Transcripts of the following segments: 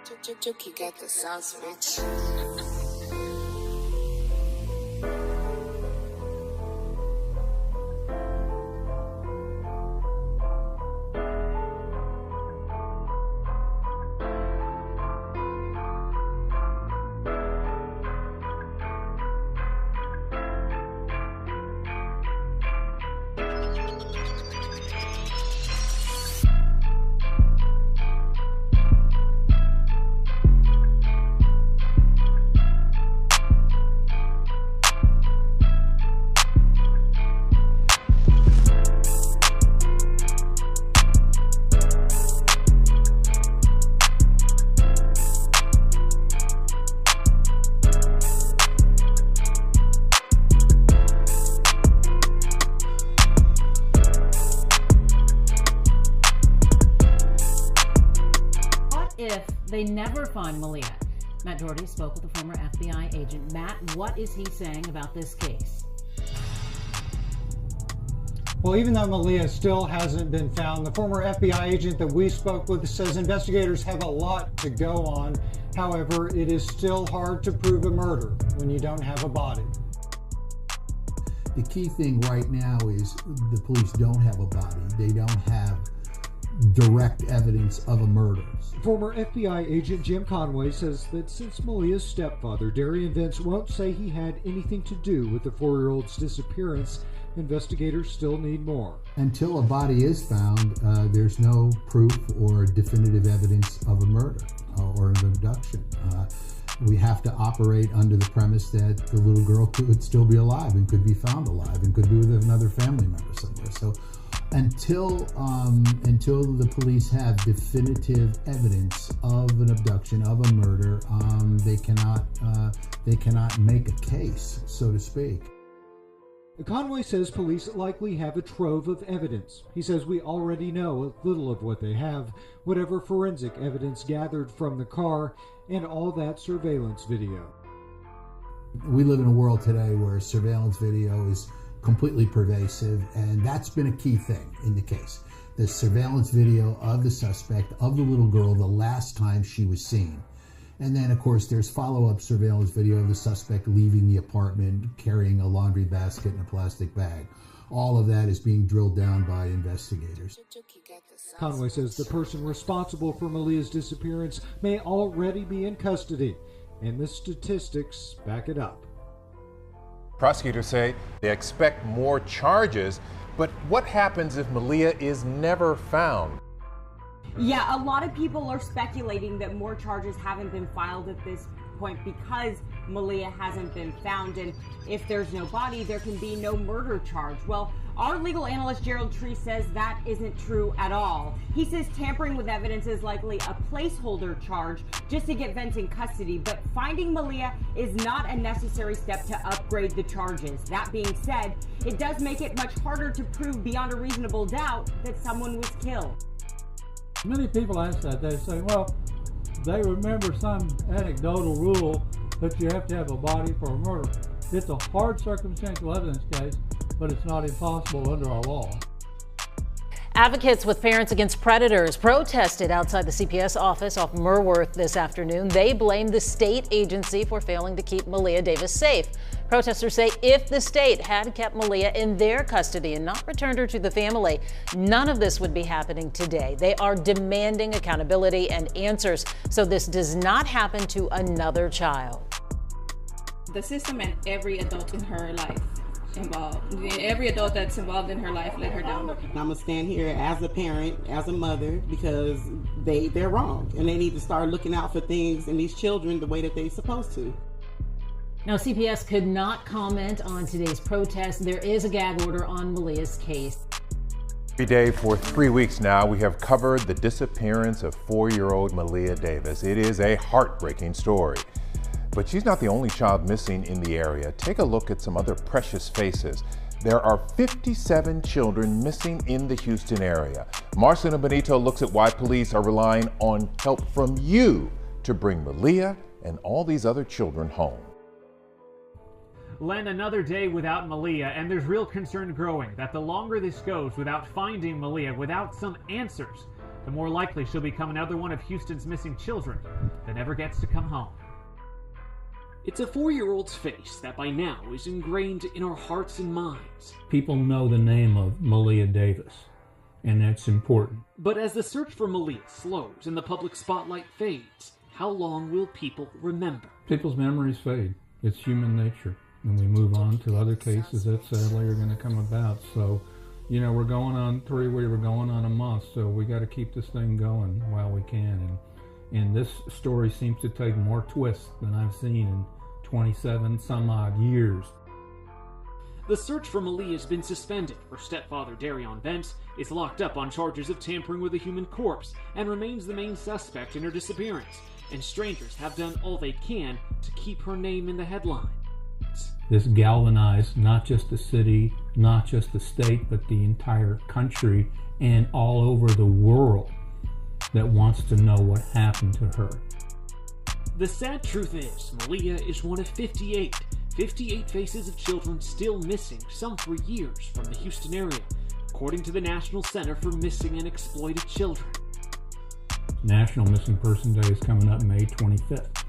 Chucky got the sauce, bitch. If they never find Maleah? Matt Doherty spoke with a former FBI agent. Matt, what is he saying about this case? Well, even though Maleah still hasn't been found, the former FBI agent that we spoke with says investigators have a lot to go on. However, it is still hard to prove a murder when you don't have a body. The key thing right now is the police don't have a body. They don't have direct evidence of a murder. Former FBI agent Jim Conway says that since Maleah's stepfather, Darian Vince, won't say he had anything to do with the 4-year-old's disappearance, investigators still need more. Until a body is found, there's no proof or definitive evidence of a murder or an abduction. We have to operate under the premise that the little girl could still be alive and could be found alive and could be with another family member somewhere. So until the police have definitive evidence of an abduction, of a murder, they cannot make a case, so to speak. Conway says police likely have a trove of evidence. He says we already know a little of what they have, whatever forensic evidence gathered from the car and all that surveillance video. We live in a world today where surveillance video is completely pervasive, and that's been a key thing in the case. The surveillance video of the suspect, of the little girl, the last time she was seen. And then, of course, there's follow-up surveillance video of the suspect leaving the apartment, carrying a laundry basket and a plastic bag. All of that is being drilled down by investigators. Conway says the person responsible for Maleah's disappearance may already be in custody, and the statistics back it up. Prosecutors say they expect more charges, but what happens if Maleah is never found? Yeah, a lot of people are speculating that more charges haven't been filed at this point because Maleah hasn't been found, and if there's no body, there can be no murder charge. Well, our legal analyst Gerald Tree says that isn't true at all. He says tampering with evidence is likely a placeholder charge just to get Vince in custody, but finding Maleah is not a necessary step to upgrade the charges. That being said, it does make it much harder to prove beyond a reasonable doubt that someone was killed. Many people ask that. They say, well, they remember some anecdotal rule that you have to have a body for a murder. It's a hard circumstantial evidence case, but it's not impossible under our law. Advocates with Parents Against Predators protested outside the CPS office off Merworth this afternoon. They blamed the state agency for failing to keep Maleah Davis safe. Protesters say if the state had kept Maleah in their custody and not returned her to the family, none of this would be happening today. They are demanding accountability and answers so this does not happen to another child. The system and every adult in her life involved. Every adult that's involved in her life let her down. I'm gonna stand here as a parent, as a mother, because they're wrong and they need to start looking out for things in these children the way that they're supposed to. Now, CPS could not comment on today's protest. There is a gag order on Maleah's case. Every day for 3 weeks now, we have covered the disappearance of 4-year-old Maleah Davis. It is a heartbreaking story. But she's not the only child missing in the area. Take a look at some other precious faces. There are 57 children missing in the Houston area. Marcelina Benito looks at why police are relying on help from you to bring Maleah and all these other children home. Len, another day without Maleah, and there's real concern growing that the longer this goes without finding Maleah, without some answers, the more likely she'll become another one of Houston's missing children that never gets to come home. It's a 4-year-old's face that by now is ingrained in our hearts and minds. People know the name of Maleah Davis, and that's important. But as the search for Maleah slows and the public spotlight fades, how long will people remember? People's memories fade. It's human nature. And we move on to other cases that sadly are going to come about. So, you know, we're going on 3 weeks, we're going on a month, so we got to keep this thing going while we can. And this story seems to take more twists than I've seen in 27 some odd years. The search for Maleah has been suspended. Her stepfather, Darion Vence, is locked up on charges of tampering with a human corpse and remains the main suspect in her disappearance. And strangers have done all they can to keep her name in the headlines. This galvanized not just the city, not just the state, but the entire country and all over the world that wants to know what happened to her. The sad truth is, Maleah is one of 58 faces of children still missing, some for years, from the Houston area, according to the National Center for Missing and Exploited Children. National Missing Person Day is coming up May 25th.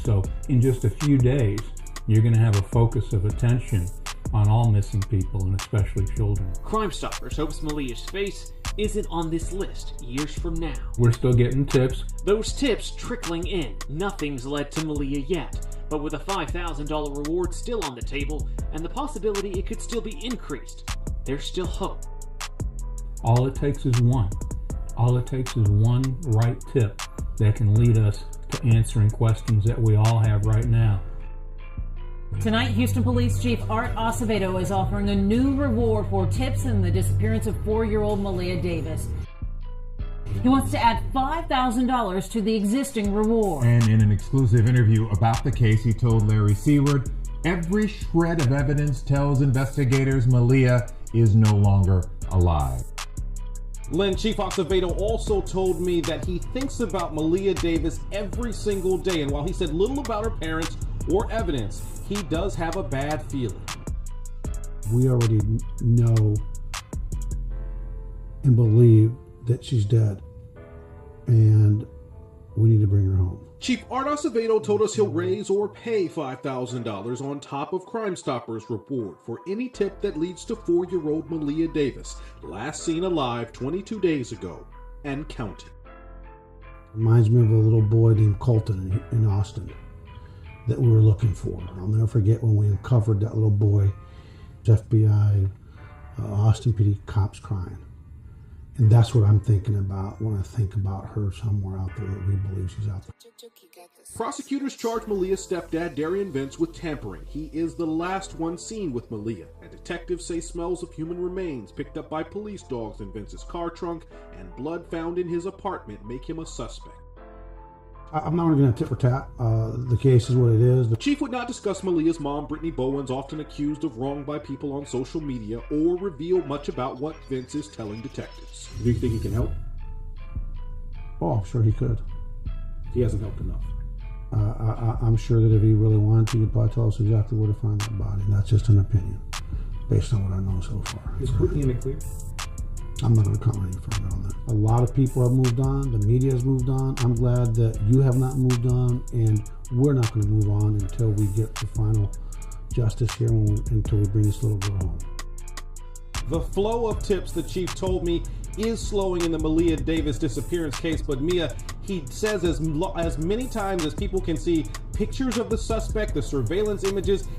So in just a few days, you're going to have a focus of attention on all missing people, and especially children. Crime Stoppers hopes Maleah's face isn't on this list years from now. We're still getting tips. Those tips trickling in. Nothing's led to Maleah yet, but with a $5,000 reward still on the table and the possibility it could still be increased, there's still hope. All it takes is one. All it takes is one right tip that can lead us to answering questions that we all have right now. Tonight, Houston Police Chief Art Acevedo is offering a new reward for tips in the disappearance of 4-year-old Maleah Davis. He wants to add $5,000 to the existing reward. And in an exclusive interview about the case, he told Larry Seward, every shred of evidence tells investigators Maleah is no longer alive. Lynn, Chief Acevedo also told me that he thinks about Maleah Davis every single day, and while he said little about her parents or evidence, he does have a bad feeling. We already know and believe that she's dead, and we need to bring her home. Chief Art Acevedo told us he'll raise or pay $5,000 on top of Crime Stoppers' reward for any tip that leads to 4-year-old Maleah Davis, last seen alive 22 days ago, and counting. Reminds me of a little boy named Colton in Austin that we were looking for. I'll never forget when we uncovered that little boy, FBI, Austin PD cops crying. And that's what I'm thinking about when I think about her somewhere out there that we believe she's out there. Prosecutors charged Maleah's stepdad, Darion Vence, with tampering. He is the last one seen with Maleah, and detectives say smells of human remains picked up by police dogs in Vence's car trunk and blood found in his apartment make him a suspect. I'm not going to tit for tat. The case is what it is. The chief would not discuss Maleah's mom, Brittany Bowens, often accused of wrong by people on social media, or reveal much about what Vence is telling detectives. Do you think he can help? Oh, I'm sure he could. He hasn't helped enough. I'm sure that if he really wanted to, he'd probably tell us exactly where to find that body. And that's just an opinion, based on what I know so far. Is Brittany in the clear? I'm not going to comment any further on that. A lot of people have moved on. The media has moved on. I'm glad that you have not moved on, and we're not going to move on until we get the final justice here, until we bring this little girl home. The flow of tips, the chief told me, is slowing in the Maleah Davis disappearance case, but Mia, he says as many times as people can see pictures of the suspect, the surveillance images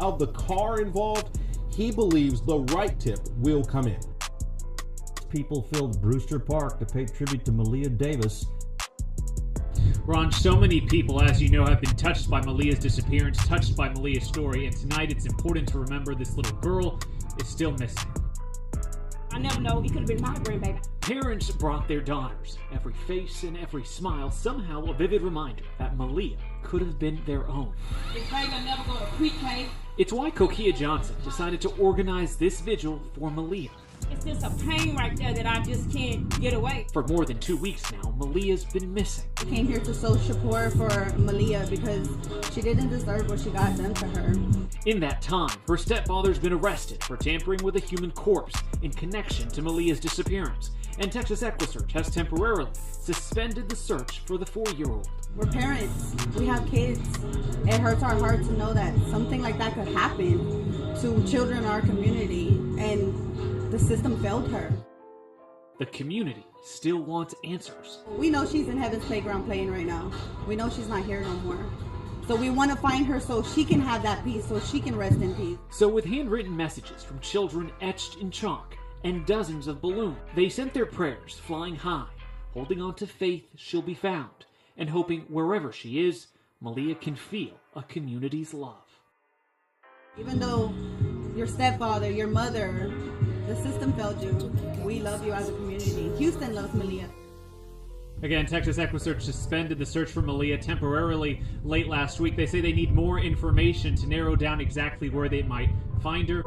of the car involved, he believes the right tip will come in. People filled Brewster Park to pay tribute to Maleah Davis. Ron, so many people, as you know, have been touched by Maleah's disappearance, touched by Maleah's story, and tonight it's important to remember this little girl is still missing. I never know. He could have been my grandbaby. Parents brought their daughters. Every face and every smile, somehow a vivid reminder that Maleah could have been their own. This baby will never go to pre-K. It's why Coquia Johnson decided to organize this vigil for Maleah. It's just a pain right there that I just can't get away. For more than 2 weeks now, Maleah's been missing. I came here to show support for Maleah because she didn't deserve what she got done to her. In that time, her stepfather's been arrested for tampering with a human corpse in connection to Maleah's disappearance, and Texas EquiSearch has temporarily suspended the search for the 4-year-old. We're parents, we have kids. It hurts our heart to know that something like that could happen to children in our community, and the system failed her. The community still wants answers. We know she's in Heaven's Playground playing right now. We know she's not here no more. So we want to find her so she can have that peace, so she can rest in peace. So with handwritten messages from children etched in chalk and dozens of balloons, they sent their prayers flying high, holding on to faith she'll be found, and hoping wherever she is, Maleah can feel a community's love. Even though your stepfather, your mother, the system failed you, we love you as a community. Houston loves Maleah. Again, Texas EquiSearch suspended the search for Maleah temporarily late last week. They say they need more information to narrow down exactly where they might find her.